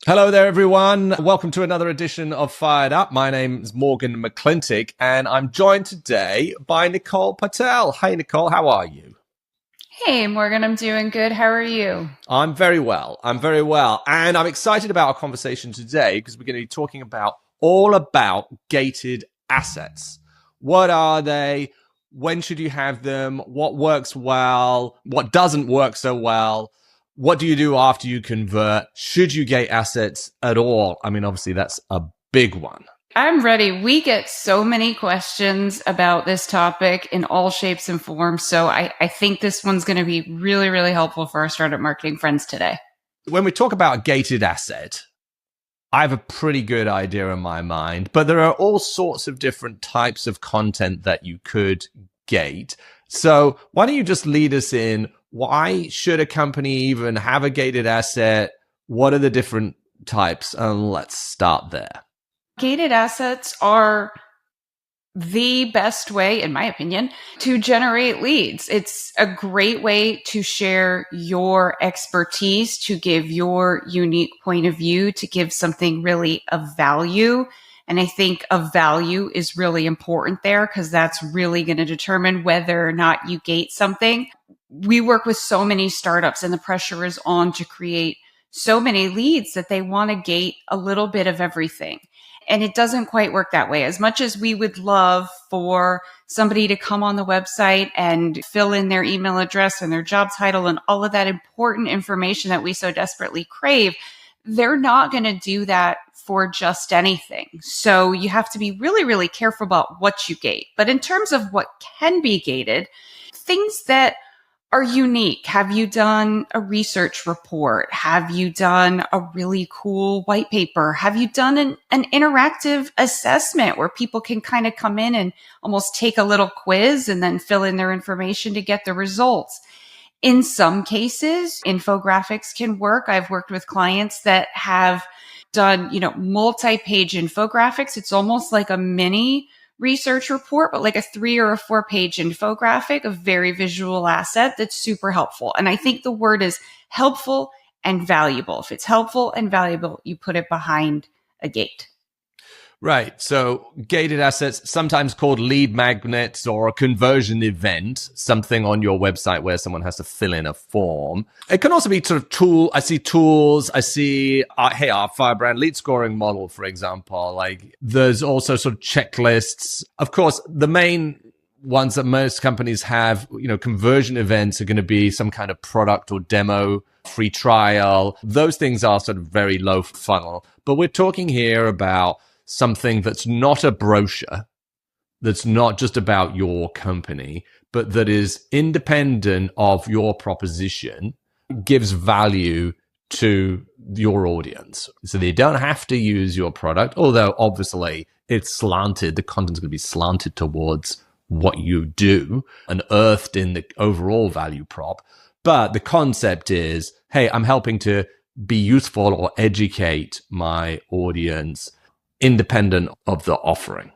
Hello there, everyone. Welcome to another edition of Fired Up. My name is Morgan McLintic, and I'm joined today by Nicole Pytel. Hey, Nicole, how are you? Hey, Morgan, I'm doing good. How are you? I'm very well. And I'm excited about our conversation today because we're going to be talking all about gated assets. What are they? When should you have them? What works well? What doesn't work so well? What do you do after you convert? Should you gate assets at all? I mean, obviously, that's a big one. I'm ready. We get so many questions about this topic in all shapes and forms. So I think this one's going to be really, really helpful for our startup marketing friends today. When we talk about a gated asset, I have a pretty good idea in my mind, but there are all sorts of different types of content that you could gate. So why don't you just lead us in? Why should a company even have a gated asset? What are the different types? And let's start there. Gated assets are the best way, in my opinion, to generate leads. It's a great way to share your expertise, to give your unique point of view, to give something really of value. And I think of value is really important there because that's really going to determine whether or not you gate something. We work with so many startups and the pressure is on to create so many leads that they want to gate a little bit of everything. And it doesn't quite work that way. As much as we would love for somebody to come on the website and fill in their email address and their job title and all of that important information that we so desperately crave, they're not going to do that for just anything. So you have to be really, really careful about what you gate. But in terms of what can be gated, things that are unique. Have you done a research report? Have you done a really cool white paper? Have you done an interactive assessment where people can kind of come in and almost take a little quiz and then fill in their information to get the results? In some cases, infographics can work. I've worked with clients that have done, multi-page infographics. It's almost like a mini research report, but like a 3 or a 4-page infographic, a very visual asset that's super helpful. And I think the word is helpful and valuable. If it's helpful and valuable, you put it behind a gate. Right. So gated assets, sometimes called lead magnets or a conversion event, something on your website where someone has to fill in a form. It can also be sort of tool. I see tools. I see, our Firebrand lead scoring model, for example. Like there's also sort of checklists. Of course, the main ones that most companies have, conversion events are going to be some kind of product or demo, free trial. Those things are sort of very low funnel. But we're talking here about something that's not a brochure, that's not just about your company, but that is independent of your proposition, gives value to your audience. So they don't have to use your product, although obviously it's slanted, the content's going to be slanted towards what you do and earthed in the overall value prop. But the concept is, hey, I'm helping to be useful or educate my audience independent of the offering.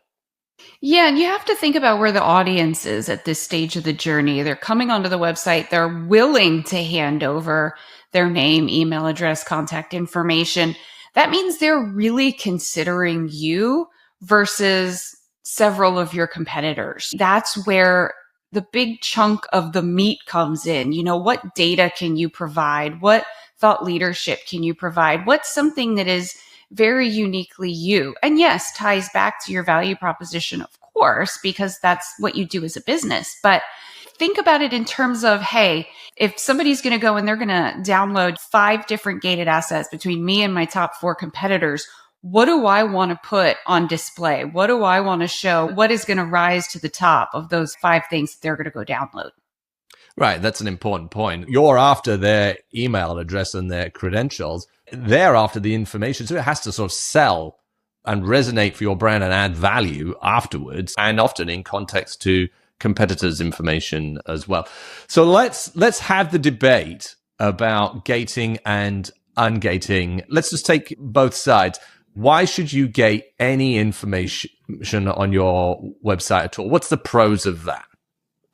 Yeah, and you have to think about where the audience is at this stage of the journey. They're coming onto the website. They're willing to hand over their name, email address, contact information. That means they're really considering you versus several of your competitors. That's where the big chunk of the meat comes in. What data can you provide? What thought leadership can you provide? What's something that is very uniquely you? And yes, ties back to your value proposition, of course, because that's what you do as a business. But think about it in terms of, hey, if somebody's going to go and they're going to download 5 different gated assets between me and my top 4 competitors, what do I want to put on display? What do I want to show? What is going to rise to the top of those 5 things that they're going to go download? Right. That's an important point. You're after their email address and their credentials. They're after the information. So it has to sort of sell and resonate for your brand and add value afterwards, and often in context to competitors' information as well. So let's have the debate about gating and ungating. Let's just take both sides. Why should you gate any information on your website at all? What's the pros of that?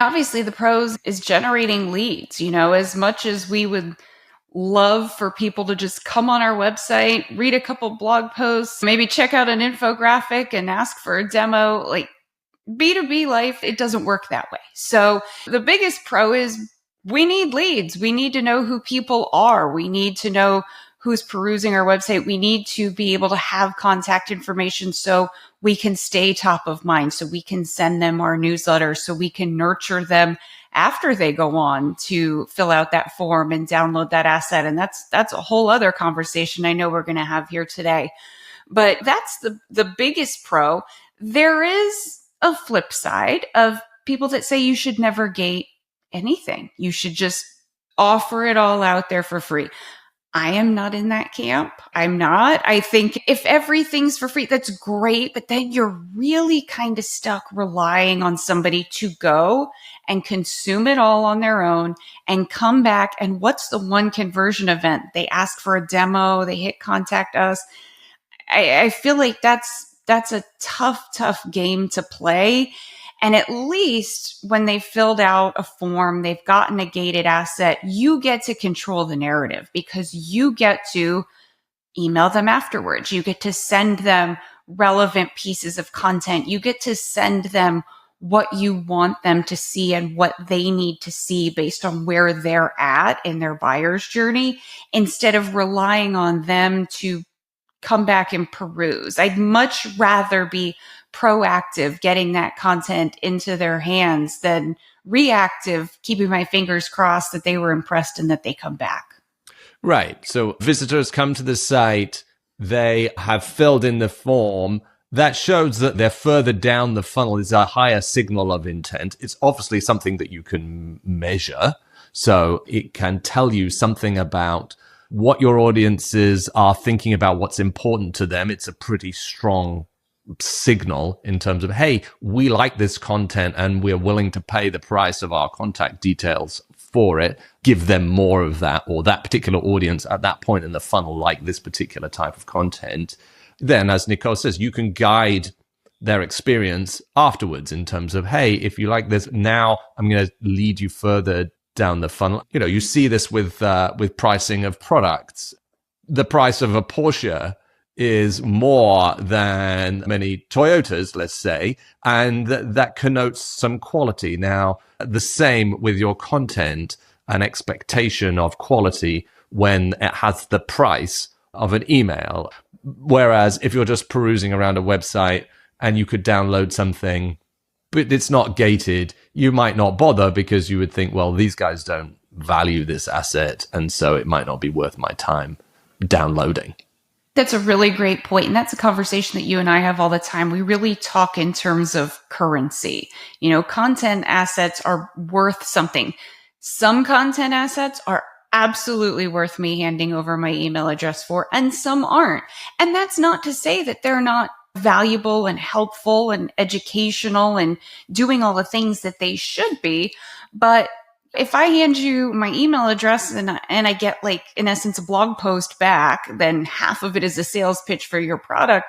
Obviously, the pros is generating leads. As much as we would love for people to just come on our website, read a couple blog posts, maybe check out an infographic and ask for a demo. Like B2B life, it doesn't work that way. So the biggest pro is we need leads. We need to know who people are. We need to know who's perusing our website. We need to be able to have contact information so we can stay top of mind, so we can send them our newsletter, so we can nurture them after they go on to fill out that form and download that asset. And that's a whole other conversation I know we're going to have here today. But that's the biggest pro. There is a flip side of people that say you should never gate anything. You should just offer it all out there for free. I am not in that camp. I'm not. I think if everything's for free, that's great. But then you're really kind of stuck relying on somebody to go and consume it all on their own and come back. And what's the one conversion event? They ask for a demo. They hit contact us. I feel like that's a tough game to play. And at least when they filled out a form, they've gotten a gated asset, you get to control the narrative because you get to email them afterwards. You get to send them relevant pieces of content. You get to send them what you want them to see and what they need to see based on where they're at in their buyer's journey, instead of relying on them to come back and peruse. I'd much rather be proactive, getting that content into their hands, than reactive, keeping my fingers crossed that they were impressed and that they come back. Right. So visitors come to the site, they have filled in the form. That shows that they're further down the funnel. Is a higher signal of intent. It's obviously something that you can measure. So it can tell you something about what your audiences are thinking about, what's important to them. It's a pretty strong signal in terms of, hey, we like this content and we're willing to pay the price of our contact details for it. Give them more of that, or that particular audience at that point in the funnel like this particular type of content. Then, as Nicole says, you can guide their experience afterwards in terms of, hey, if you like this, now I'm going to lead you further down the funnel. You know, you see this with pricing of products. The price of a Porsche is more than many Toyotas, let's say, and that connotes some quality. Now, the same with your content, an expectation of quality when it has the price of an email. Whereas if you're just perusing around a website and you could download something, but it's not gated, you might not bother because you would think, well, these guys don't value this asset, and so it might not be worth my time downloading. That's a really great point. And that's a conversation that you and I have all the time. We really talk in terms of currency. You know, content assets are worth something. Some content assets are absolutely worth me handing over my email address for, and some aren't. And that's not to say that they're not valuable and helpful and educational and doing all the things that they should be. But if I hand you my email address and I get, like, in essence, a blog post back, then half of it is a sales pitch for your product,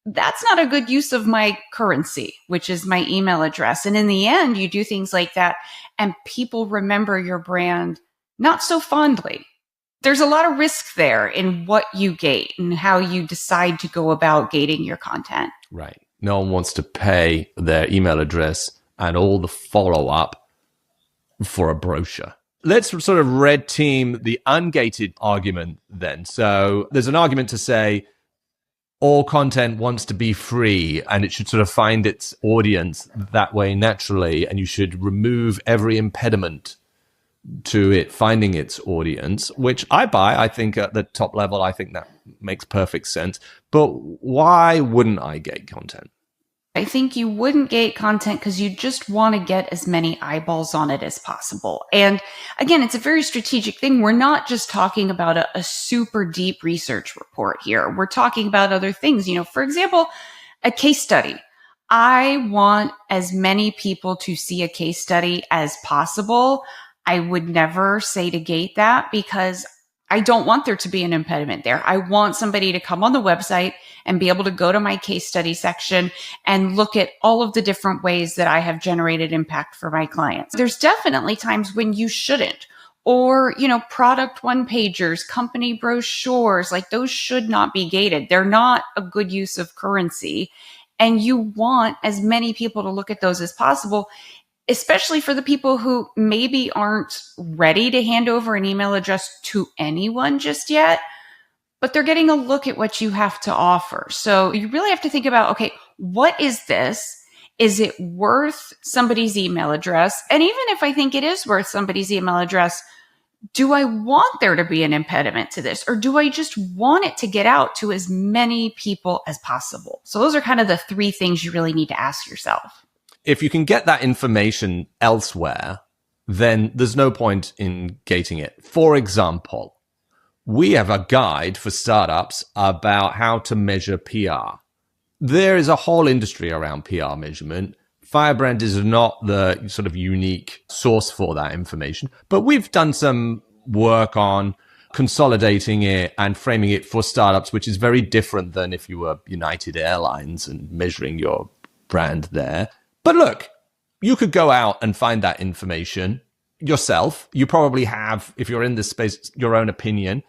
that's not a good use of my currency, which is my email address. And in the end, you do things like that and people remember your brand not so fondly. There's a lot of risk there in what you gate and how you decide to go about gating your content. Right. No one wants to pay their email address and all the follow-up for a brochure. Let's sort of red team the ungated argument then. So there's an argument to say all content wants to be free and it should sort of find its audience that way naturally, and you should remove every impediment to it finding its audience, which I buy. I think at the top level, I think that makes perfect sense. But why wouldn't I gate content? I think you wouldn't gate content because you just want to get as many eyeballs on it as possible. And again, it's a very strategic thing. We're not just talking about a super deep research report here. We're talking about other things. You know, for example, a case study. I want as many people to see a case study as possible. I would never say to gate that because I don't want there to be an impediment there. I want somebody to come on the website and be able to go to my case study section and look at all of the different ways that I have generated impact for my clients. There's definitely times when you shouldn't, or, product one pagers, company brochures, like those should not be gated. They're not a good use of currency. And you want as many people to look at those as possible, especially for the people who maybe aren't ready to hand over an email address to anyone just yet, but they're getting a look at what you have to offer. So you really have to think about, okay, what is this? Is it worth somebody's email address? And even if I think it is worth somebody's email address, do I want there to be an impediment to this? Or do I just want it to get out to as many people as possible? So those are kind of the three things you really need to ask yourself. If you can get that information elsewhere, then there's no point in gating it. For example, we have a guide for startups about how to measure PR. There is a whole industry around PR measurement. Firebrand is not the sort of unique source for that information, but we've done some work on consolidating it and framing it for startups, which is very different than if you were United Airlines and measuring your brand there. But look, you could go out and find that information yourself. You probably have, if you're in this space, your own opinion.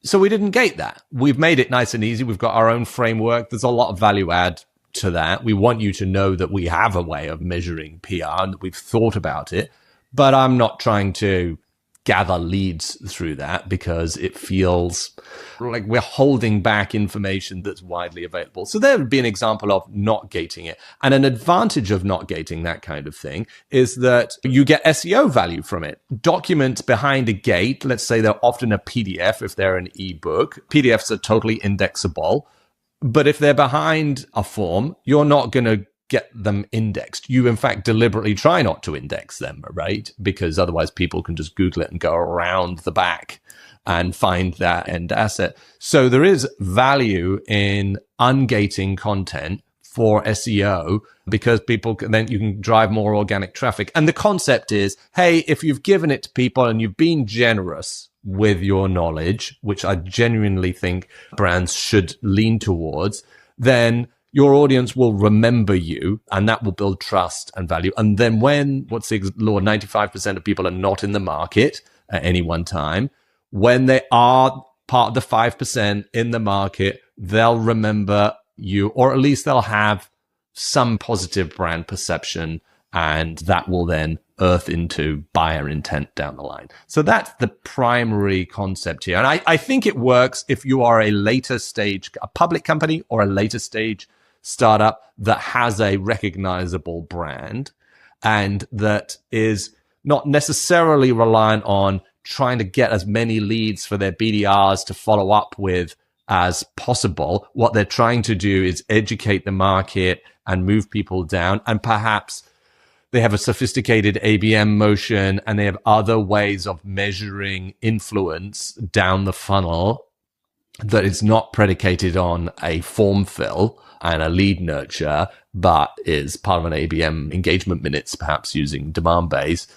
So we didn't gate that. We've made it nice and easy. We've got our own framework. There's a lot of value add to that. We want you to know that we have a way of measuring PR and that we've thought about it. But I'm not trying to gather leads through that because it feels like we're holding back information that's widely available. So there would be an example of not gating it. And an advantage of not gating that kind of thing is that you get SEO value from it. Documents behind a gate, let's say they're often a PDF if they're an ebook. PDFs are totally indexable. But if they're behind a form, you're not going to get them indexed. You, in fact, deliberately try not to index them, right? Because otherwise people can just Google it and go around the back and find that end asset. So there is value in ungating content for SEO because people can, then you can drive more organic traffic. And the concept is, hey, if you've given it to people and you've been generous with your knowledge, which I genuinely think brands should lean towards, then your audience will remember you and that will build trust and value. And then when, what's the law, 95% of people are not in the market at any one time, when they are part of the 5% in the market, they'll remember you, or at least they'll have some positive brand perception, and that will then earth into buyer intent down the line. So that's the primary concept here. And I think it works if you are a later stage, a public company or a later stage startup that has a recognizable brand and that is not necessarily reliant on trying to get as many leads for their BDRs to follow up with as possible. What they're trying to do is educate the market and move people down, and perhaps they have a sophisticated ABM motion and they have other ways of measuring influence down the funnel that is not predicated on a form fill and a lead nurture, but is part of an ABM engagement minutes, perhaps using demand base.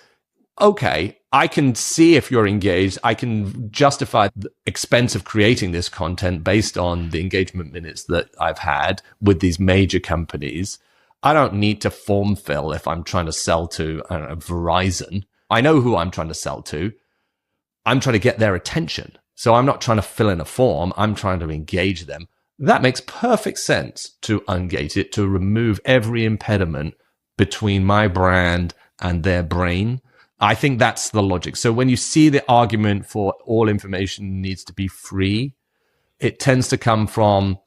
Okay, I can see if you're engaged. I can justify the expense of creating this content based on the engagement minutes that I've had with these major companies. I don't need to form fill if I'm trying to sell to, I don't know, Verizon. I know who I'm trying to sell to. I'm trying to get their attention. So I'm not trying to fill in a form. I'm trying to engage them. That makes perfect sense to ungate it, to remove every impediment between my brand and their brain. I think that's the logic. So when you see the argument for all information needs to be free, it tends to come from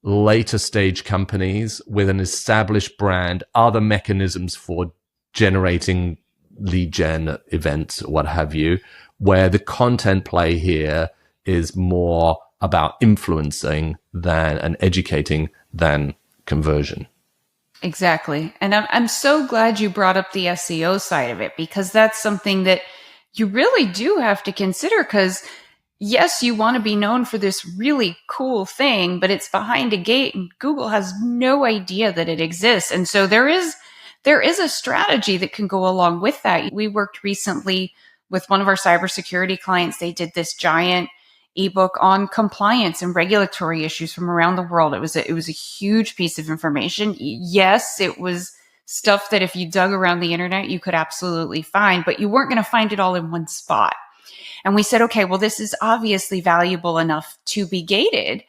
later stage companies with an established brand, other mechanisms for generating lead gen events, what have you, where the content play here is more about influencing than and educating than conversion. Exactly. And I'm so glad you brought up the SEO side of it, because that's something that you really do have to consider, because yes, you want to be known for this really cool thing, but it's behind a gate and Google has no idea that it exists. And so there is a strategy that can go along with that. We worked recently with one of our cybersecurity clients. They did this giant ebook on compliance and regulatory issues from around the world. It was a huge piece of information. Yes, it was stuff that if you dug around the internet, you could absolutely find, but you weren't going to find it all in one spot. And we said, okay, well, this is obviously valuable enough to be gated,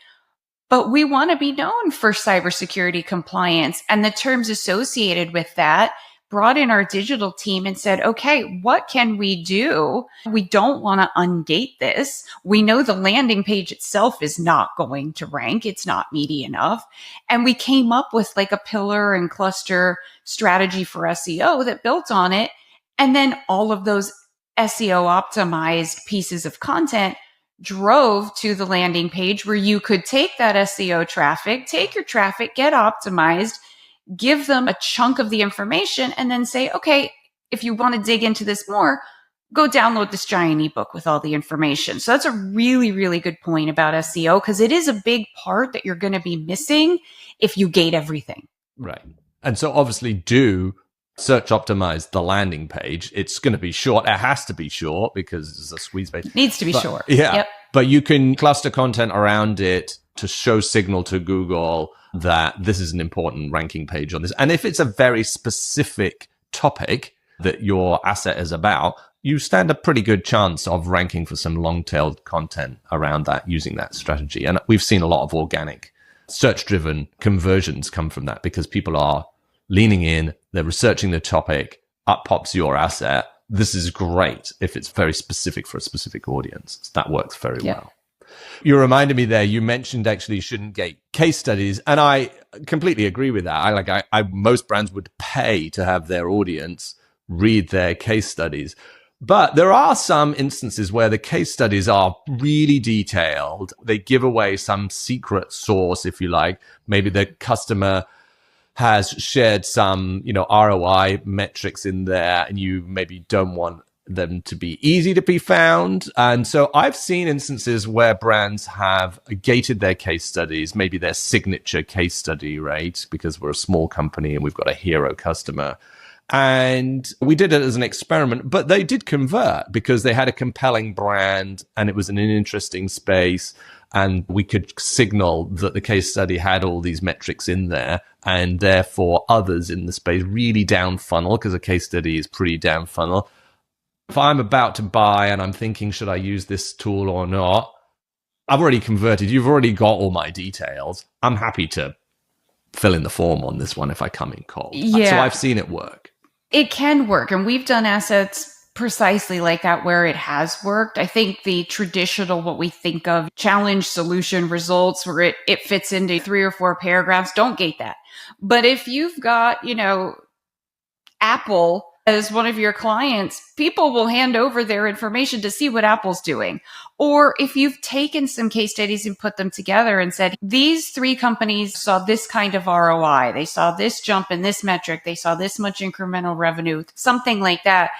but we want to be known for cybersecurity compliance. And the terms associated with that brought in our digital team and said, okay, what can we do? We don't want to ungate this. We know the landing page itself is not going to rank. It's not meaty enough. And we came up with like a pillar and cluster strategy for SEO that built on it. And then all of those SEO optimized pieces of content drove to the landing page where you could take that SEO traffic, take your traffic, get optimized, give them a chunk of the information, and then say, okay, if you want to dig into this more, go download this giant ebook with all the information. So that's a really, really good point about SEO, because it is a big part that you're going to be missing if you gate everything. Right. And so obviously do search optimize the landing page. It's going to be short. It has to be short because it's a squeeze page. It needs to be short. Yeah. Yep. But you can cluster content around it to show signal to Google that this is an important ranking page on this. And if it's a very specific topic that your asset is about, you stand a pretty good chance of ranking for some long-tailed content around that using that strategy. And we've seen a lot of organic search-driven conversions come from that because people are leaning in, they're researching the topic, up pops your asset. This is great if it's very specific for a specific audience. That works very well. You reminded me there, you mentioned actually shouldn't gate case studies. And I completely agree with that. Most brands would pay to have their audience read their case studies. But there are some instances where the case studies are really detailed. They give away some secret source, if you like. Maybe the customer has shared some, ROI metrics in there, and you maybe don't want them to be easy to be found. And so I've seen instances where brands have gated their case studies, maybe their signature case study, right? Because we're a small company and we've got a hero customer. And we did it as an experiment, but they did convert because they had a compelling brand and it was in an interesting space. And we could signal that the case study had all these metrics in there, and therefore others in the space really down funnel, because a case study is pretty down funnel. If I'm about to buy and I'm thinking, should I use this tool or not? I've already converted. You've already got all my details. I'm happy to fill in the form on this one if I come in cold. Yeah. So I've seen it work. It can work. And we've done assets precisely like that where it has worked. I think the traditional, what we think of challenge, solution, results, where it fits into 3 or 4 paragraphs, don't gate that. But if you've got, Apple as one of your clients, people will hand over their information to see what Apple's doing. Or if you've taken some case studies and put them together and said, these 3 companies saw this kind of ROI, they saw this jump in this metric, they saw this much incremental revenue, something like that.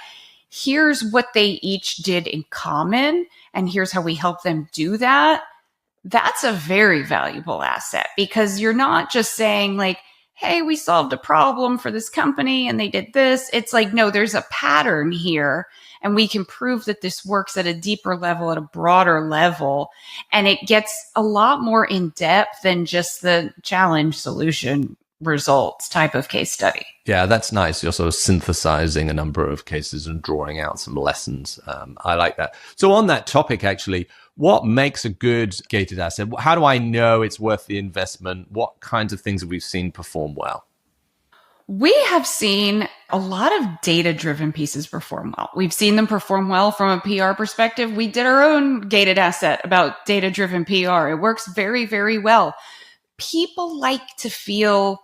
Here's what they each did in common, and here's how we help them do that. That's a very valuable asset, because you're not just saying like, hey, we solved a problem for this company and they did this. It's like, no, there's a pattern here, and we can prove that this works at a deeper level, at a broader level. And it gets a lot more in depth than just the challenge, solution, results type of case study. Yeah, that's nice. You're sort of synthesizing a number of cases and drawing out some lessons. I like that. So on that topic, actually, what makes a good gated asset? How do I know it's worth the investment? What kinds of things have we seen perform well? We have seen a lot of data-driven pieces perform well. We've seen them perform well from a PR perspective. We did our own gated asset about data-driven PR. It works very, very well. People like to feel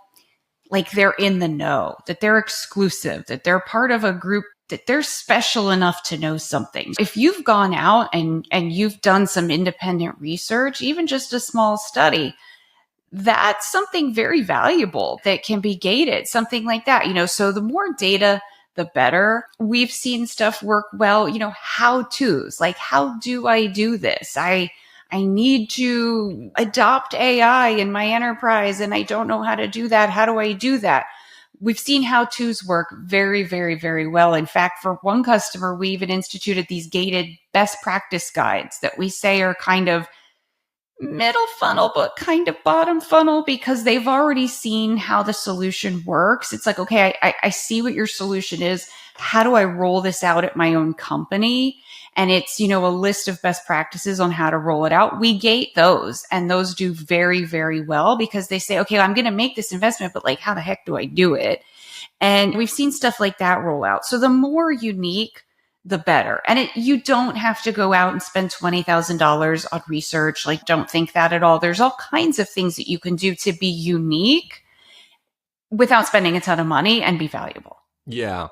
like they're in the know, that they're exclusive, that they're part of a group, that they're special enough to know something. If you've gone out and you've done some independent research, even just a small study, that's something very valuable that can be gated, something like that. So the more data, the better. We've seen stuff work well, how-tos, like, how do I do this? I need to adopt AI in my enterprise and I don't know how to do that. How do I do that? We've seen how-tos work very, very, very well. In fact, for one customer, we even instituted these gated best practice guides that we say are kind of middle funnel, but kind of bottom funnel, because they've already seen how the solution works. It's like, okay, I see what your solution is. How do I roll this out at my own company? and it's, a list of best practices on how to roll it out. We gate those, and those do very, very well because they say, okay, I'm going to make this investment, but like, how the heck do I do it? And we've seen stuff like that roll out. So the more unique, the better. And you don't have to go out and spend $20,000 on research. Like, don't think that at all. There's all kinds of things that you can do to be unique without spending a ton of money and be valuable. Yeah.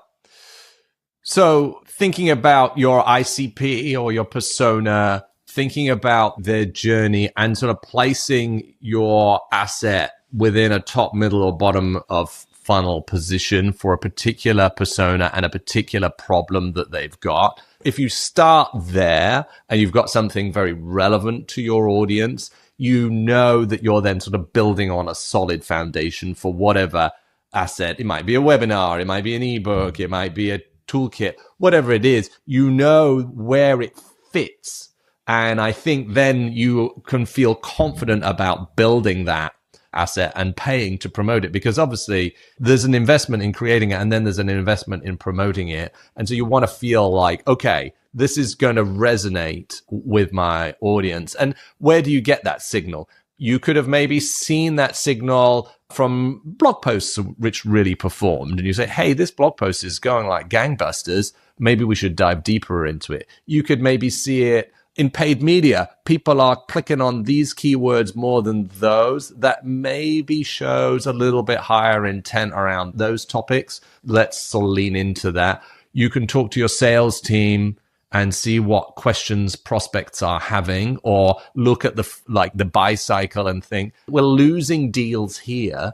So thinking about your ICP or your persona, thinking about their journey and sort of placing your asset within a top, middle, or bottom of funnel position for a particular persona and a particular problem that they've got. If you start there and you've got something very relevant to your audience, you know that you're then sort of building on a solid foundation for whatever asset. It might be a webinar, it might be an ebook, it might be a toolkit, whatever it is, you know where it fits. And I think then you can feel confident about building that asset and paying to promote it, because obviously there's an investment in creating it and then there's an investment in promoting it. And so you want to feel like, okay, this is going to resonate with my audience. And where do you get that signal? You could have maybe seen that signal from blog posts which really performed. And you say, hey, this blog post is going like gangbusters. Maybe we should dive deeper into it. You could maybe see it in paid media. People are clicking on these keywords more than those. That maybe shows a little bit higher intent around those topics. Let's sort of lean into that. You can talk to your sales team and see what questions prospects are having, or look at the buy cycle and think, we're losing deals here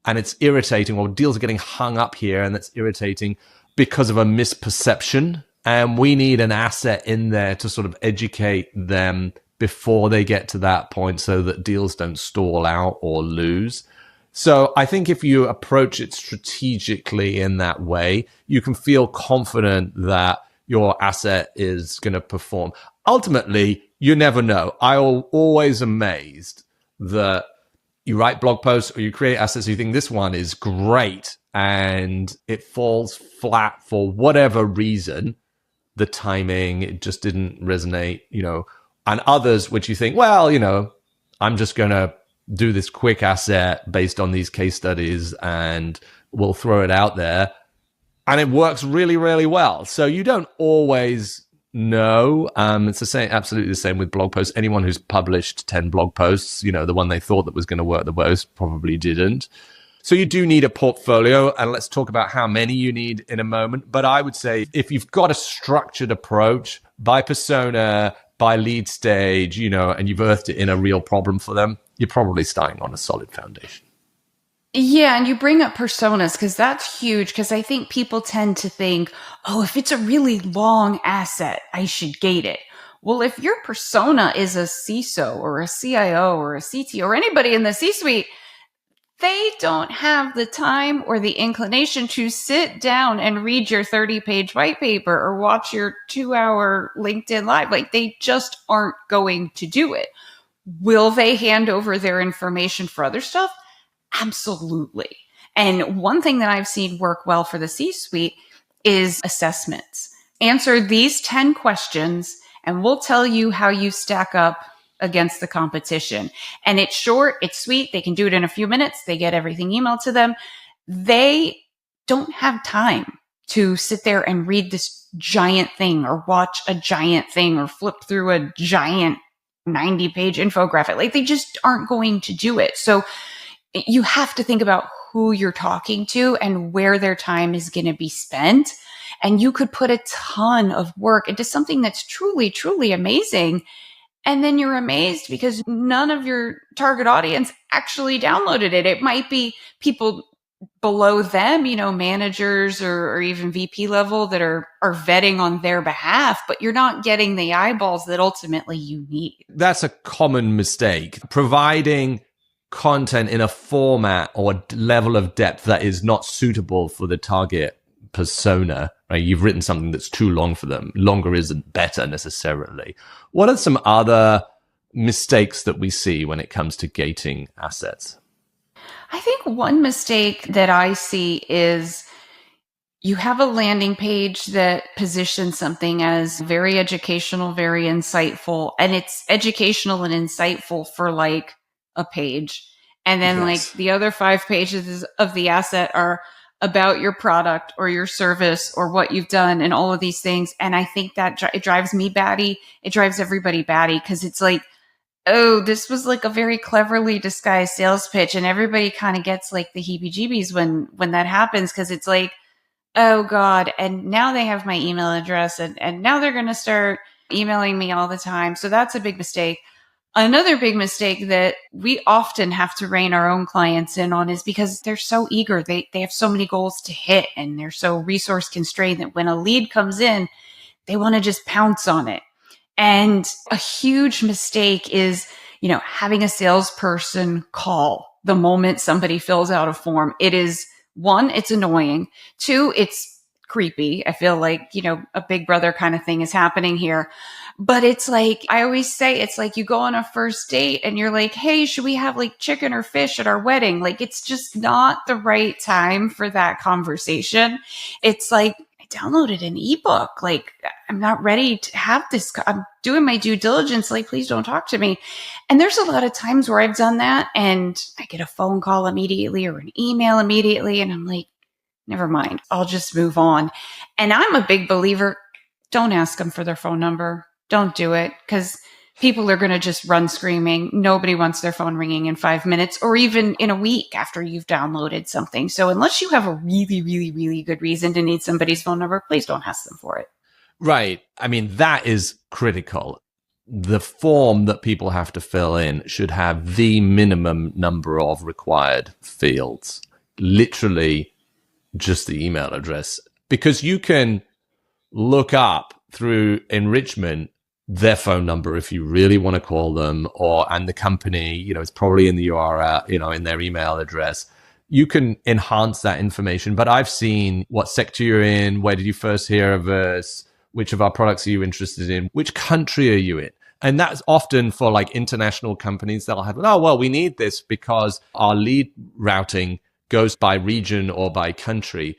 and it's irritating, or deals are getting hung up here and it's irritating because of a misperception. And we need an asset in there to sort of educate them before they get to that point so that deals don't stall out or lose. So I think if you approach it strategically in that way, you can feel confident that your asset is going to perform. Ultimately, you never know. I'm always amazed that you write blog posts or you create assets, you think this one is great, and it falls flat for whatever reason. The timing, it just didn't resonate, and others which you think, well, I'm just going to do this quick asset based on these case studies and we'll throw it out there. And it works really, really well. So you don't always know. It's the same, absolutely the same with blog posts. Anyone who's published 10 blog posts, the one they thought that was going to work the most probably didn't. So you do need a portfolio, and let's talk about how many you need in a moment. But I would say if you've got a structured approach by persona, by lead stage, and you've earthed it in a real problem for them, you're probably starting on a solid foundation. Yeah, and you bring up personas because that's huge, because I think people tend to think, oh, if it's a really long asset, I should gate it. Well, if your persona is a CISO or a CIO or a CTO or anybody in the C-suite, they don't have the time or the inclination to sit down and read your 30-page white paper or watch your 2-hour LinkedIn Live. Like, they just aren't going to do it. Will they hand over their information for other stuff? Absolutely. And one thing that I've seen work well for the C-suite is assessments. Answer these 10 questions and we'll tell you how you stack up against the competition. And it's short, it's sweet. They can do it in a few minutes. They get everything emailed to them. They don't have time to sit there and read this giant thing or watch a giant thing or flip through a giant 90-page infographic. Like, they just aren't going to do it. So you have to think about who you're talking to and where their time is going to be spent. And you could put a ton of work into something that's truly, truly amazing. And then you're amazed because none of your target audience actually downloaded it. It might be people below them, managers or even VP level that are vetting on their behalf, but you're not getting the eyeballs that ultimately you need. That's a common mistake. Providing content in a format or level of depth that is not suitable for the target persona, right? You've written something that's too long for them. Longer isn't better necessarily. What are some other mistakes that we see when it comes to gating assets? I think one mistake that I see is you have a landing page that positions something as very educational, very insightful, and it's educational and insightful for like a page. And then like the other 5 pages of the asset are about your product or your service or what you've done and all of these things. And I think that it drives me batty. It drives everybody batty because it's like, oh, this was like a very cleverly disguised sales pitch. And everybody kind of gets like the heebie jeebies when that happens. Cause it's like, oh God. And now they have my email address and now they're going to start emailing me all the time. So that's a big mistake. Another big mistake that we often have to rein our own clients in on is because they're so eager. They have so many goals to hit and they're so resource constrained that when a lead comes in, they want to just pounce on it. And a huge mistake is, having a salesperson call the moment somebody fills out a form. It is, 1, it's annoying. 2, it's creepy. I feel like, a big brother kind of thing is happening here. But it's like, I always say, it's like you go on a first date and you're like, hey, should we have like chicken or fish at our wedding? Like, it's just not the right time for that conversation. It's like, I downloaded an ebook. Like, I'm not ready to have this. I'm doing my due diligence. Like, please don't talk to me. And there's a lot of times where I've done that and I get a phone call immediately or an email immediately. And I'm like, never mind. I'll just move on. And I'm a big believer. Don't ask them for their phone number. Don't do it because people are going to just run screaming. Nobody wants their phone ringing in 5 minutes or even in a week after you've downloaded something. So unless you have a really, really, really good reason to need somebody's phone number, please don't ask them for it. Right. I mean, that is critical. The form that people have to fill in should have the minimum number of required fields, literally just the email address, because you can look up through enrichment their phone number if you really want to call them, and the company, it's probably in the URL, in their email address. You can enhance that information. But I've seen what sector you're in, where did you first hear of us, which of our products are you interested in, which country are you in? And that's often for like international companies. They'll have, oh, well, we need this because our lead routing goes by region or by country.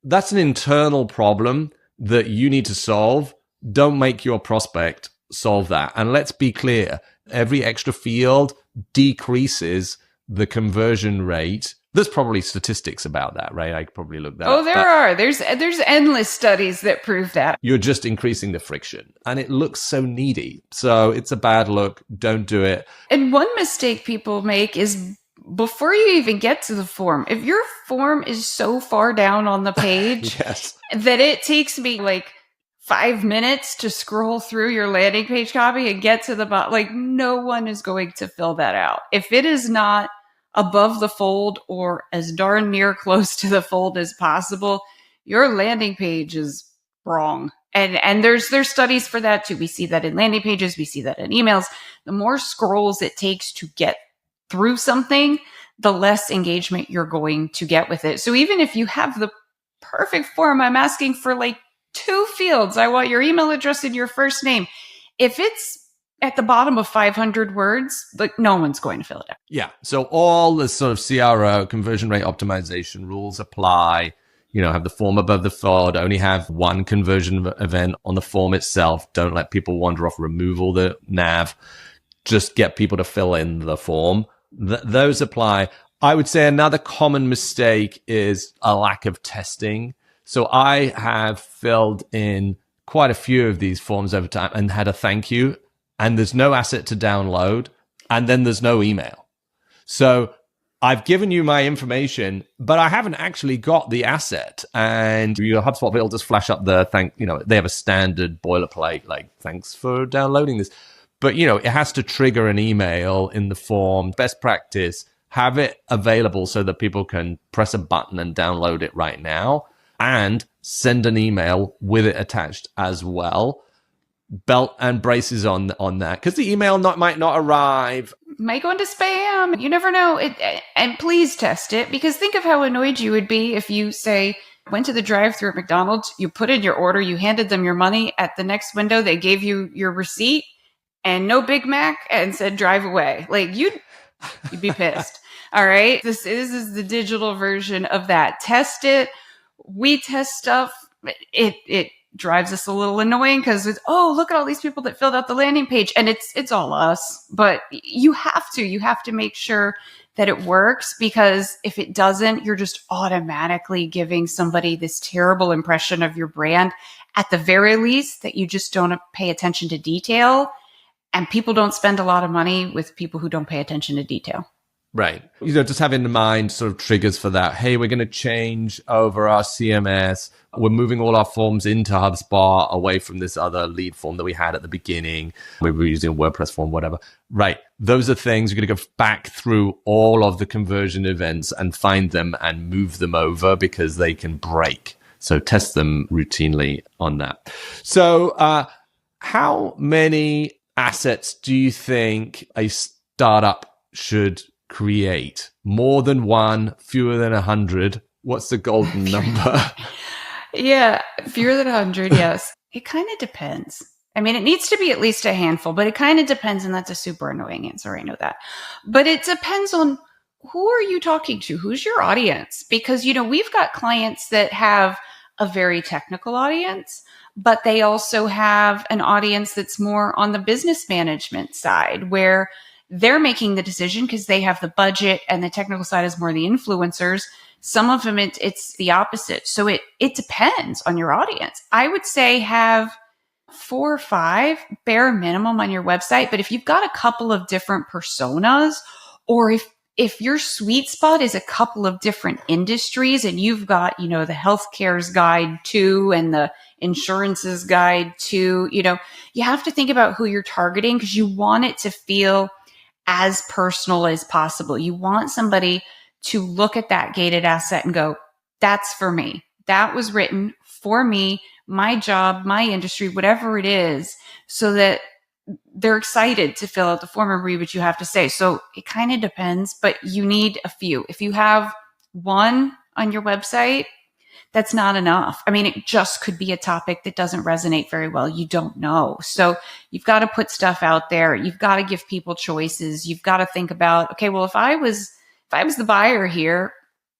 That's an internal problem that you need to solve. Don't make your prospect solve that. And let's be clear, every extra field decreases the conversion rate. There's probably statistics about that, right? I could probably look that up. Oh, there are. There's endless studies that prove that. You're just increasing the friction. And it looks so needy. So it's a bad look. Don't do it. And one mistake people make is before you even get to the form, if your form is so far down on the page yes. that it takes me like 5 minutes to scroll through your landing page copy and get to the bottom, like no one is going to fill that out. If it is not above the fold or as darn near close to the fold as possible, your landing page is wrong. And there's studies for that too. We see that in landing pages. We see that in emails. The more scrolls it takes to get through something, the less engagement you're going to get with it. So even if you have the perfect form, I'm asking for like 2 fields. I want your email address and your first name. If it's at the bottom of 500 words, like no one's going to fill it out. Yeah. So all the sort of CRO, conversion rate optimization rules apply. Have the form above the fold, only have one conversion event on the form itself. Don't let people wander off, remove all the nav. Just get people to fill in the form. Those apply. I would say another common mistake is a lack of testing. So I have filled in quite a few of these forms over time and had a thank you, and there's no asset to download, and then there's no email. So I've given you my information, but I haven't actually got the asset. And your HubSpot will just flash up the they have a standard boilerplate, like, thanks for downloading this. But, it has to trigger an email in the form. Best practice, have it available so that people can press a button and download it right now and send an email with it attached as well. Belt and braces on that, because the email might not arrive. Might go into spam. You never know. And please test it, because think of how annoyed you would be if you say, went to the drive-thru at McDonald's, you put in your order, you handed them your money. At the next window, they gave you your receipt and no Big Mac and said, drive away. Like you'd be pissed. All right. This is the digital version of that. Test it. we test stuff. It drives us a little annoying because it's, oh, look at all these people that filled out the landing page, and it's all us. But you have to make sure that it works, because if it doesn't, you're just automatically giving somebody this terrible impression of your brand. At the very least, that you just don't pay attention to detail, and people don't spend a lot of money with people who don't pay attention to detail. Right. Just having in mind sort of triggers for that. Hey, we're going to change over our CMS. We're moving all our forms into HubSpot away from this other lead form that we had at the beginning. We were using a WordPress form, whatever. Right. Those are things you're going to go back through all of the conversion events and find them and move them over, because they can break. So test them routinely on that. So how many assets do you think a startup should create? More than one, fewer than 100? What's the golden number? Yeah, fewer than 100, yes. It kind of depends. I mean, it needs to be at least a handful, but it kind of depends, and that's a super annoying answer, I know that. But it depends on who are you talking to? Who's your audience? Because, we've got clients that have a very technical audience, but they also have an audience that's more on the business management side, where they're making the decision because they have the budget, and the technical side is more the influencers. Some of them, it's the opposite. So it depends on your audience. I would say have 4 or 5 bare minimum on your website. But if you've got a couple of different personas, or if your sweet spot is a couple of different industries, and you've got, the healthcare's guide too, and the insurance's guide too, you have to think about who you're targeting, because you want it to feel as personal as possible. You want somebody to look at that gated asset and go, that's for me. That was written for me, my job, my industry, whatever it is, so that they're excited to fill out the form and read what you have to say. So it kind of depends, but you need a few. If you have one on your website, that's not enough. I mean, it just could be a topic that doesn't resonate very well. You don't know. So you've got to put stuff out there. You've got to give people choices. You've got to think about, okay, well, if I was the buyer here,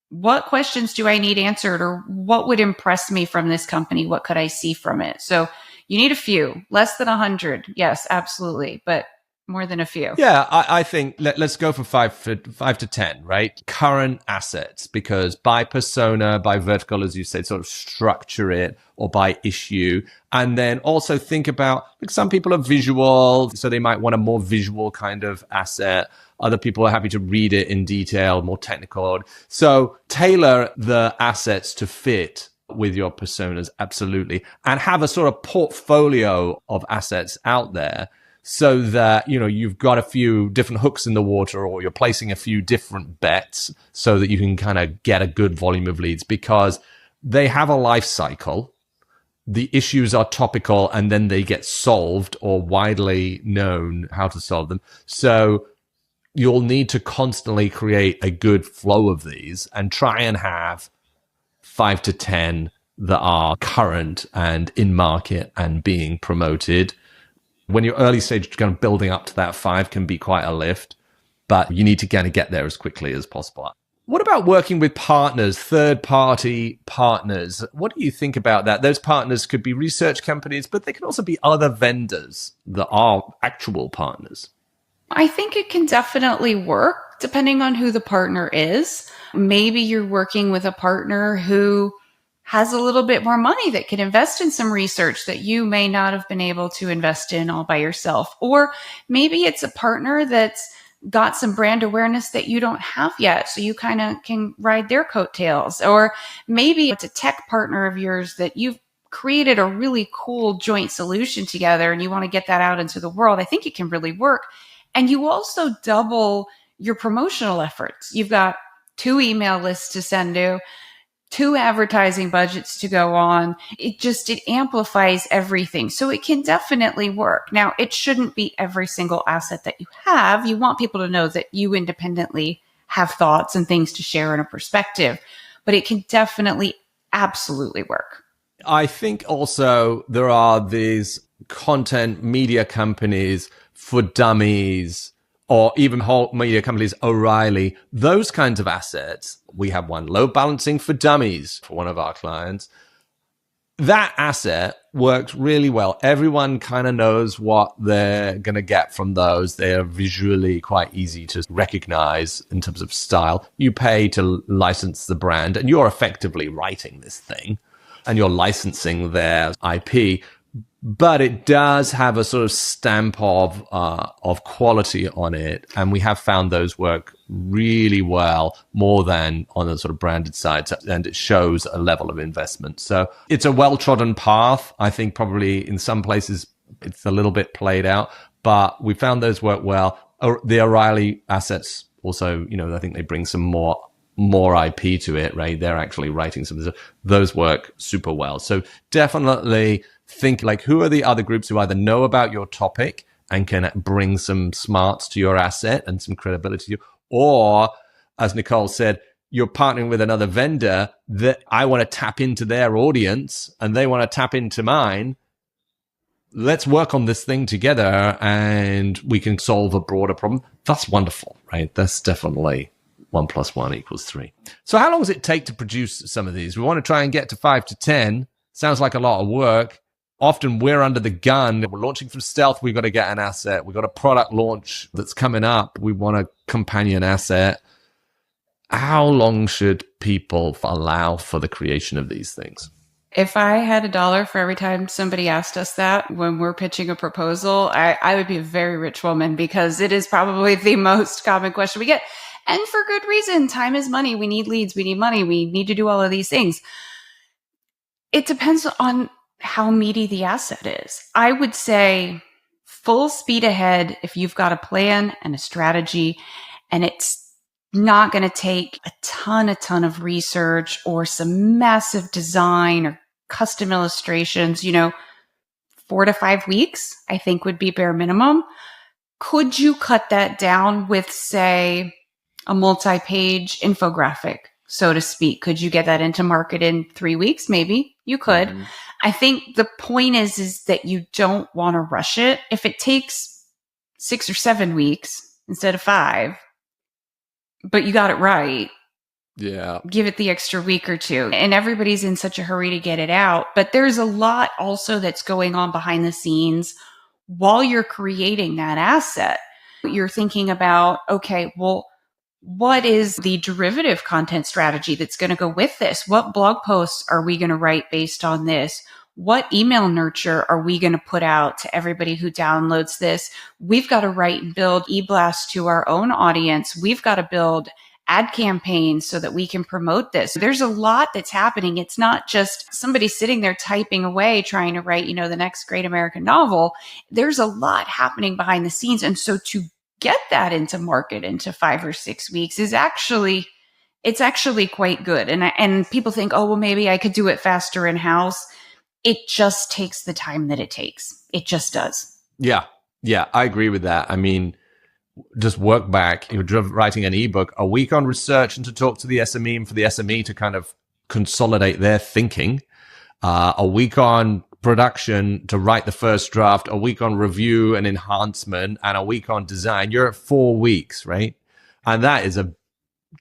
what questions do I need answered, or what would impress me from this company? What could I see from it? So you need a few. Less than 100. Yes, absolutely. But more than a few. Yeah, I think let's go for 5 to 10, right? Current assets, because by persona, by vertical, as you said, sort of structure it, or by issue. And then also think about, like, some people are visual, so they might want a more visual kind of asset. Other people are happy to read it in detail, more technical. So tailor the assets to fit with your personas, absolutely. And have a sort of portfolio of assets out there, so that, you've got a few different hooks in the water, or you're placing a few different bets, so that you can kind of get a good volume of leads, because they have a life cycle. The issues are topical, and then they get solved, or widely known how to solve them. So you'll need to constantly create a good flow of these, and try and have 5 to 10 that are current and in market and being promoted. When you're early stage, kind of building up to that 5 can be quite a lift, but you need to kind of get there as quickly as possible. What about working with partners, third-party partners? What do you think about that? Those partners could be research companies, but they can also be other vendors that are actual partners. I think it can definitely work depending on who the partner is. Maybe you're working with a partner who has a little bit more money that can invest in some research that you may not have been able to invest in all by yourself. Or maybe it's a partner that's got some brand awareness that you don't have yet, so you kind of can ride their coattails. Or maybe it's a tech partner of yours that you've created a really cool joint solution together and you want to get that out into the world. I think it can really work. And you also double your promotional efforts. You've got 2 email lists to send to, 2 advertising budgets to go on. It amplifies everything. So it can definitely work. Now, it shouldn't be every single asset that you have. You want people to know that you independently have thoughts and things to share and a perspective, but it can definitely absolutely work. I think also there are these content media companies for dummies, or even whole media companies, O'Reilly, those kinds of assets. We have one, load balancing for dummies, for one of our clients. That asset works really well. Everyone kind of knows what they're going to get from those. They're visually quite easy to recognize in terms of style. You pay to license the brand, and you're effectively writing this thing, and you're licensing their IP. But it does have a sort of stamp of quality on it, and we have found those work really well, more than on the sort of branded side, and it shows a level of investment. So it's a well-trodden path. I think probably in some places it's a little bit played out, but we found those work well. The O'Reilly assets also, I think they bring some more IP to it, right? They're actually writing some. Those work super well. So definitely think like, who are the other groups who either know about your topic and can bring some smarts to your asset and some credibility to you, or, as Nicole said, you're partnering with another vendor that I want to tap into their audience and they want to tap into mine. Let's work on this thing together and we can solve a broader problem. That's wonderful, right? That's definitely 1 + 1 = 3. So how long does it take to produce some of these? We want to try and get to 5 to 10. Sounds like a lot of work. Often we're under the gun. We're launching from stealth. We've got to get an asset. We've got a product launch that's coming up. We want a companion asset. How long should people allow for the creation of these things? If I had $1 for every time somebody asked us that when we're pitching a proposal, I would be a very rich woman, because it is probably the most common question we get. And for good reason. Time is money. We need leads. We need money. We need to do all of these things. It depends on how meaty the asset is. I would say full speed ahead if you've got a plan and a strategy, and it's not going to take a ton of research or some massive design or custom illustrations. 4 to 5 weeks, I think, would be bare minimum. Could you cut that down with, say, a multi-page infographic, so to speak? Could you get that into market in 3 weeks? Maybe you could. Mm-hmm. I think the point is that you don't want to rush it. If it takes 6 or 7 weeks instead of 5, but you got it right, give it the extra week or 2. And everybody's in such a hurry to get it out. But there's a lot also that's going on behind the scenes while you're creating that asset. You're thinking about, okay, well, what is the derivative content strategy that's going to go with this? What blog posts are we going to write based on this? What email nurture are we going to put out to everybody who downloads this? We've got to write and build e-blasts to our own audience. We've got to build ad campaigns so that we can promote this. There's a lot that's happening. It's not just somebody sitting there typing away trying to write, the next great American novel. There's a lot happening behind the scenes. And so to get that into market into 5 or 6 weeks is actually quite good. And people think, oh, well, maybe I could do it faster in-house. It just takes the time that it takes. It just does. Yeah, I agree with that. I mean, just work back. You're writing an ebook, a week on research and to talk to the SME, and for the SME to kind of consolidate their thinking, a week on production to write the first draft, a week on review and enhancement, and a week on design. You're at 4 weeks, right? And that is a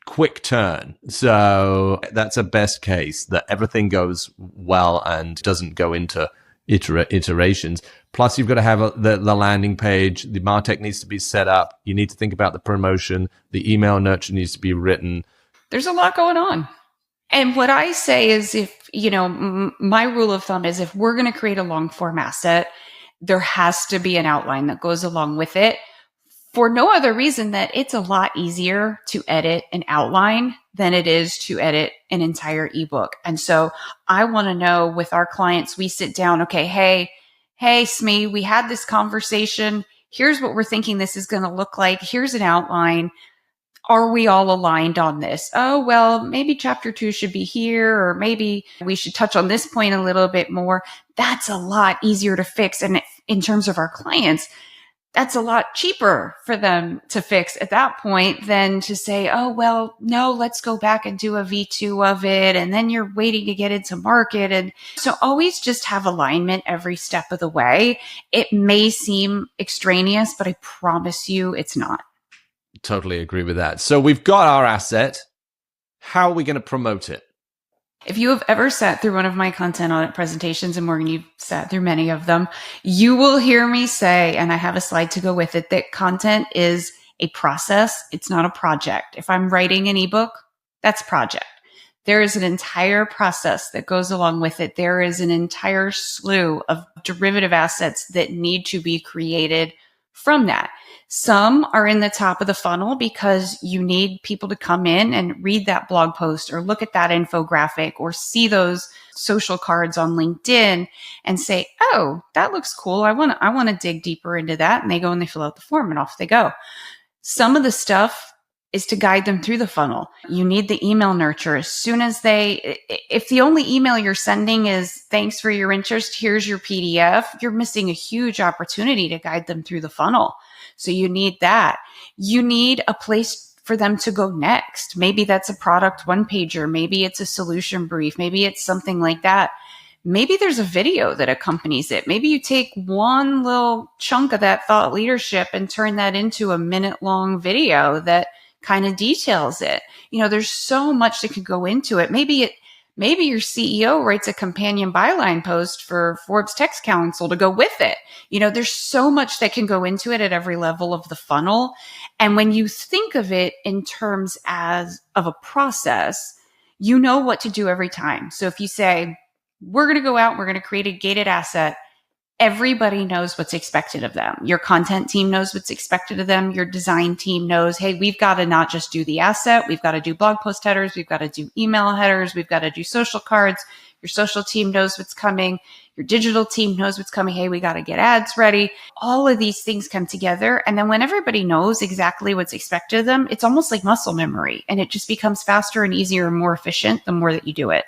quick turn. So that's a best case, that everything goes well and doesn't go into iterations. Plus, you've got to have the landing page. The MarTech needs to be set up. You need to think about the promotion. The email nurture needs to be written. There's a lot going on. And what I say is, if, my rule of thumb is, if we're going to create a long form asset, there has to be an outline that goes along with it, for no other reason that it's a lot easier to edit an outline than it is to edit an entire ebook. And so I want to know, with our clients, we sit down, okay, hey, Smee, we had this conversation. Here's what we're thinking this is going to look like. Here's an outline. Are we all aligned on this? Oh, well, maybe chapter 2 should be here, or maybe we should touch on this point a little bit more. That's a lot easier to fix. And in terms of our clients, that's a lot cheaper for them to fix at that point than to say, oh, well, no, let's go back and do a V2 of it. And then you're waiting to get into market. And so always just have alignment every step of the way. It may seem extraneous, but I promise you it's not. Totally agree with that. So we've got our asset. How are we going to promote it? If you have ever sat through one of my content audit presentations, and Morgan, you've sat through many of them, you will hear me say, and I have a slide to go with it, that content is a process. It's not a project. If I'm writing an ebook, that's a project. There is an entire process that goes along with it. There is an entire slew of derivative assets that need to be created from that. Some are in the top of the funnel because you need people to come in and read that blog post or look at that infographic or see those social cards on LinkedIn and say, oh, that looks cool. I want to dig deeper into that. And they go and they fill out the form and off they go. Some of the stuff is to guide them through the funnel. You need the email nurture. As soon as if the only email you're sending is thanks for your interest, here's your PDF, you're missing a huge opportunity to guide them through the funnel. So you need that. You need a place for them to go next. Maybe that's a product one pager. Maybe it's a solution brief. Maybe it's something like that. Maybe there's a video that accompanies it. Maybe you take one little chunk of that thought leadership and turn that into a minute-long video that kind of details it. There's so much that could go into it. Maybe your CEO writes a companion byline post for Forbes Text Council to go with it. There's so much that can go into it at every level of the funnel. And when you think of it in terms of a process, you know what to do every time. So if you say, we're going to go out, we're going to create a gated asset, everybody knows what's expected of them. Your content team knows what's expected of them. Your design team knows, hey, we've got to not just do the asset. We've got to do blog post headers. We've got to do email headers. We've got to do social cards. Your social team knows what's coming. Your digital team knows what's coming. Hey, we got to get ads ready. All of these things come together. And then when everybody knows exactly what's expected of them, it's almost like muscle memory. And it just becomes faster and easier and more efficient the more that you do it.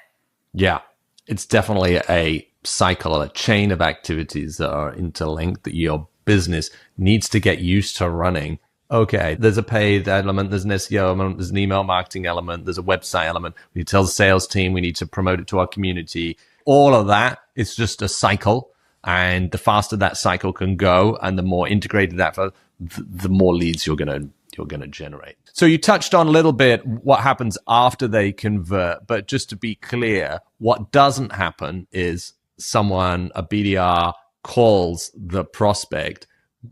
Yeah, it's definitely a cycle, a chain of activities that are interlinked that your business needs to get used to running. Okay, there's a paid element, there's an SEO element, there's an email marketing element, there's a website element. We need to tell the sales team, we need to promote it to our community. All of that is just a cycle. And the faster that cycle can go and the more integrated that, the more leads you're going to generate. So you touched on a little bit what happens after they convert, but just to be clear, what doesn't happen is a BDR calls the prospect,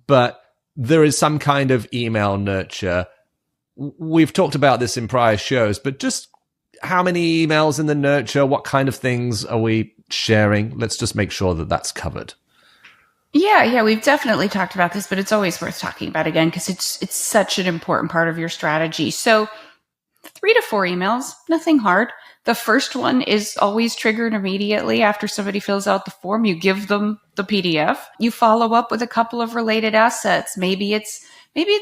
but there is some kind of email nurture. We've talked about this in prior shows, but just how many emails in the nurture, what kind of things are we sharing? Let's just make sure that that's covered. Yeah, we've definitely talked about this, but it's always worth talking about again because it's such an important part of your strategy. So 3 to 4 emails, nothing hard. The first one is always triggered immediately after somebody fills out the form. You give them the PDF. You follow up with a couple of related assets. Maybe it's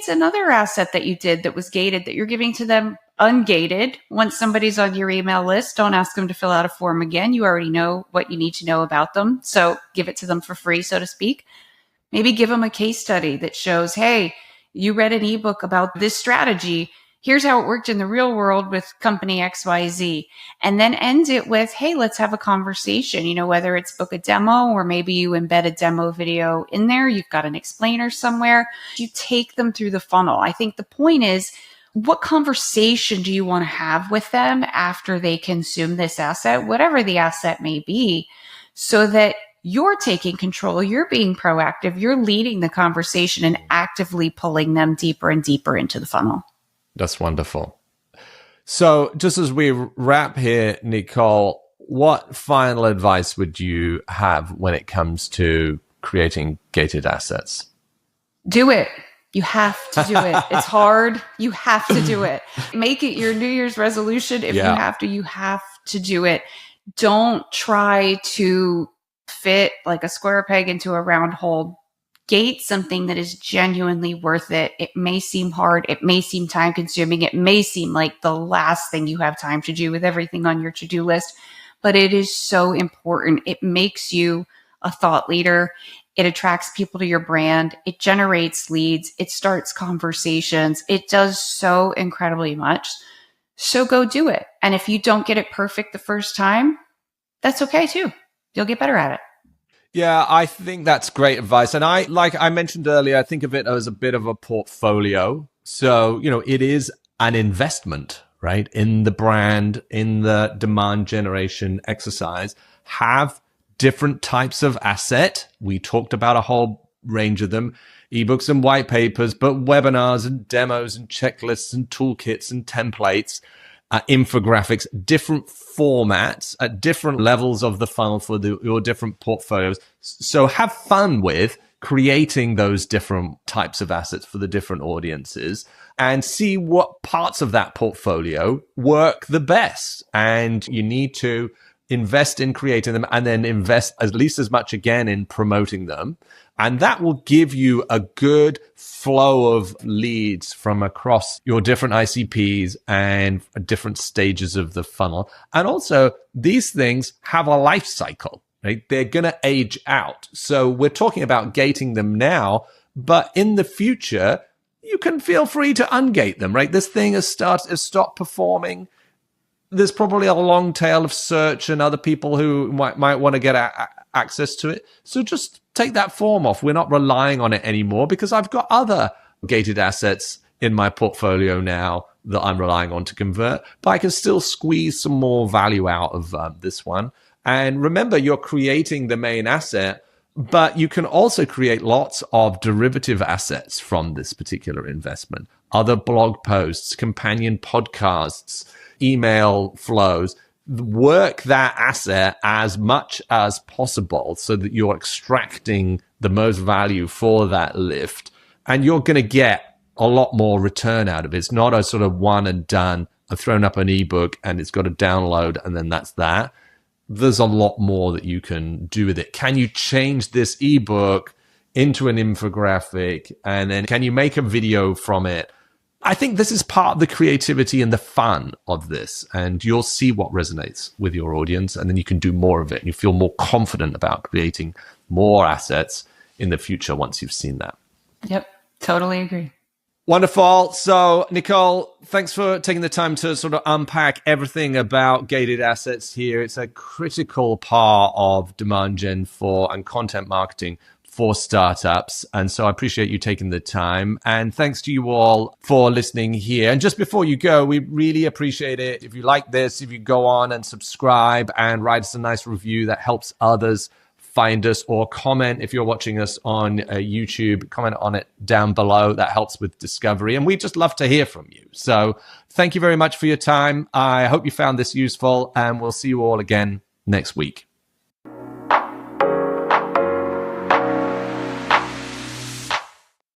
another asset that you did that was gated that you're giving to them ungated. Once somebody's on your email list, don't ask them to fill out a form again. You already know what you need to know about them. So give it to them for free, so to speak. Maybe give them a case study that shows, hey, you read an ebook about this strategy. Here's how it worked in the real world with company XYZ. And then end it with, hey, let's have a conversation, whether it's book a demo or maybe you embed a demo video in there. You've got an explainer somewhere. You take them through the funnel. I think the point is, what conversation do you want to have with them after they consume this asset, whatever the asset may be, so that you're taking control, you're being proactive, you're leading the conversation and actively pulling them deeper and deeper into the funnel. That's wonderful. So just as we wrap here, Nicole, what final advice would you have when it comes to creating gated assets? Do it. You have to do it. It's hard. You have to do it. Make it your New Year's resolution. If you have to do it. Don't try to fit like a square peg into a round hole. Gate something that is genuinely worth it. It may seem hard. It may seem time consuming. It may seem like the last thing you have time to do with everything on your to-do list, but it is so important. It makes you a thought leader. It attracts people to your brand. It generates leads. It starts conversations. It does so incredibly much. So go do it. And if you don't get it perfect the first time, that's okay too. You'll get better at it. Yeah, I think that's great advice. And like I mentioned earlier, I think of it as a bit of a portfolio. So, it is an investment, right? In the brand, in the demand generation exercise. Have different types of asset. We talked about a whole range of them, ebooks and white papers, but webinars and demos and checklists and toolkits and templates, infographics, different formats at different levels of the funnel for your different portfolios. So have fun with creating those different types of assets for the different audiences and see what parts of that portfolio work the best. And you need to invest in creating them and then invest at least as much again in promoting them. And that will give you a good flow of leads from across your different ICPs and different stages of the funnel. And also, these things have a life cycle, right? They're going to age out. So we're talking about gating them now, but in the future, you can feel free to ungate them, right? This thing has stopped performing. There's probably a long tail of search and other people who might want to get access to it. So just take that form off. We're not relying on it anymore because I've got other gated assets in my portfolio now that I'm relying on to convert, but I can still squeeze some more value out of this one. And remember, you're creating the main asset, but you can also create lots of derivative assets from this particular investment. Other blog posts, companion podcasts, email flows. Work that asset as much as possible so that you're extracting the most value for that lift. And you're going to get a lot more return out of it. It's not a sort of one and done. I've thrown up an ebook and it's got to download and then that's that. There's a lot more that you can do with it. Can you change this ebook into an infographic? And then can you make a video from it? I think this is part of the creativity and the fun of this. And you'll see what resonates with your audience. And then you can do more of it. And you feel more confident about creating more assets in the future once you've seen that. Yep, totally agree. Wonderful. So, Nicole, thanks for taking the time to sort of unpack everything about gated assets here. It's a critical part of demand gen and content marketing for startups. And so I appreciate you taking the time. And thanks to you all for listening here. And just before you go, we really appreciate it if you like this, if you go on and subscribe and write us a nice review that helps others find us, or comment if you're watching us on YouTube, comment on it down below. That helps with discovery. And we just love to hear from you. So thank you very much for your time. I hope you found this useful and we'll see you all again next week.